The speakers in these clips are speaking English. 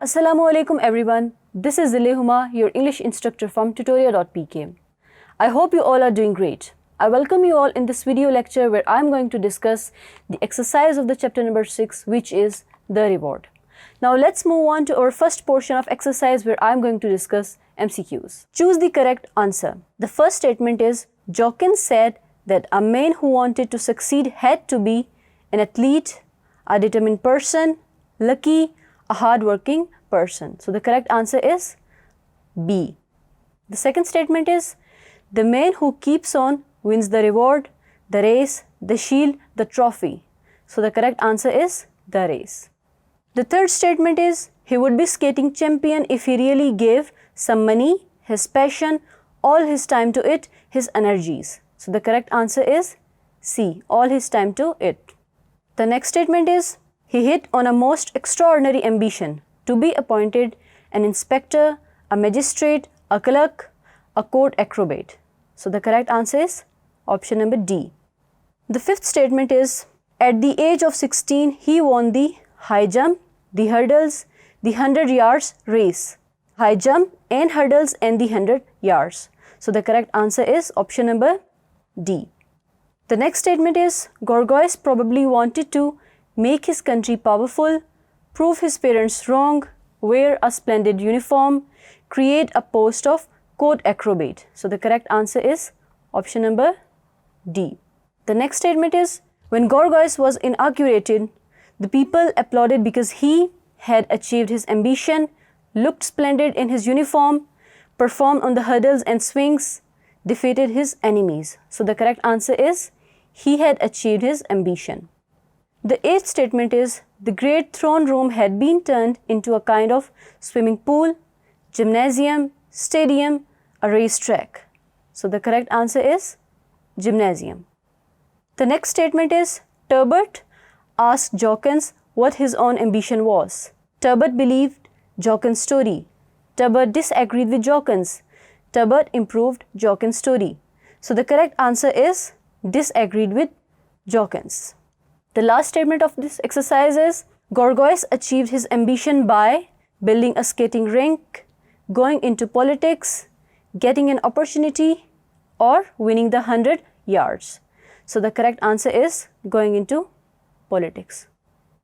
Assalamu alaikum everyone. This is Huma, your English instructor from tutoria.pk. I hope you all are doing great. I welcome you all in this video lecture where I am going to discuss the exercise of the chapter number 6, which is the reward. Now let's move on to our first portion of exercise where I am going to discuss MCQs. Choose the correct answer. The first statement is, Jokins said that a man who wanted to succeed had to be an athlete, a determined person, lucky, a hard-working person. So the correct answer is B. The second statement is, the man who keeps on wins the reward, the race, the shield, the trophy. So the correct answer is the race. The third statement is, he would be skating champion if he really gave some money, his passion, all his time to it, his energies. So the correct answer is C, all his time to it. The next statement is, he hit on a most extraordinary ambition to be appointed an inspector, a magistrate, a clerk, a court acrobat. So the correct answer is option number D. The fifth statement is, at the age of 16, he won the high jump, the hurdles, the 100 yards race. High jump and hurdles and the 100 yards. So the correct answer is option number D. The next statement is, Gorgois probably wanted to make his country powerful, prove his parents wrong, wear a splendid uniform, create a post of court acrobat. So the correct answer is option number D. The next statement is, when Gorgois was inaugurated, the people applauded because he had achieved his ambition, looked splendid in his uniform, performed on the hurdles and swings, defeated his enemies. So the correct answer is, he had achieved his ambition. The eighth statement is, the great throne room had been turned into a kind of swimming pool, gymnasium, stadium, a racetrack. So the correct answer is gymnasium. The next statement is, Turbot asked Jokins what his own ambition was. Turbot believed Jokins' story. Turbot disagreed with Jokins. Turbot improved Jokins' story. So the correct answer is disagreed with Jokins. The last statement of this exercise is, Gorgois achieved his ambition by building a skating rink, going into politics, getting an opportunity, or winning the 100 yards. So the correct answer is going into politics.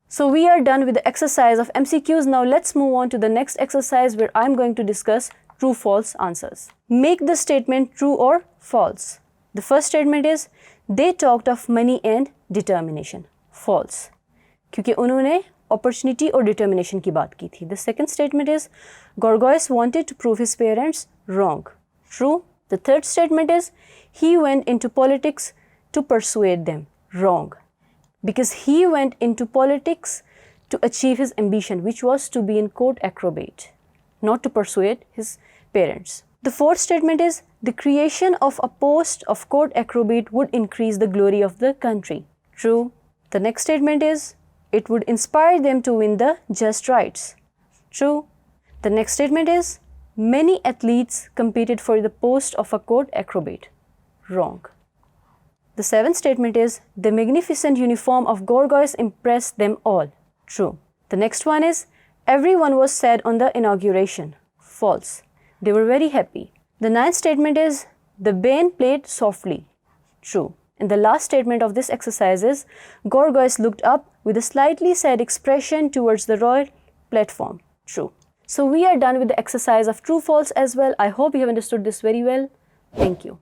So we are done with the exercise of MCQs. Now let's move on to the next exercise where I'm going to discuss true-false answers. Make the statement true or false. The first statement is, they talked of money and determination. False, क्योंकि उन्होंने opportunity और determination की बात की थी. The second statement is, Gorgois wanted to prove his parents wrong. True. The third statement is, he went into politics to persuade them. Wrong, because he went into politics to achieve his ambition, which was to be in court acrobat, not to persuade his parents. The fourth statement is, the creation of a post of court acrobat would increase the glory of the country. True. The next statement is, it would inspire them to win the just rights. True. The next statement is, many athletes competed for the post of a court acrobat. Wrong. The seventh statement is, the magnificent uniform of Gorgois impressed them all. True. The next one is, everyone was sad on the inauguration. False. They were very happy. The ninth statement is, the band played softly. True. And the last statement of this exercise is, Gorgois looked up with a slightly sad expression towards the royal platform. True. So we are done with the exercise of true-false as well. I hope you have understood this very well. Thank you.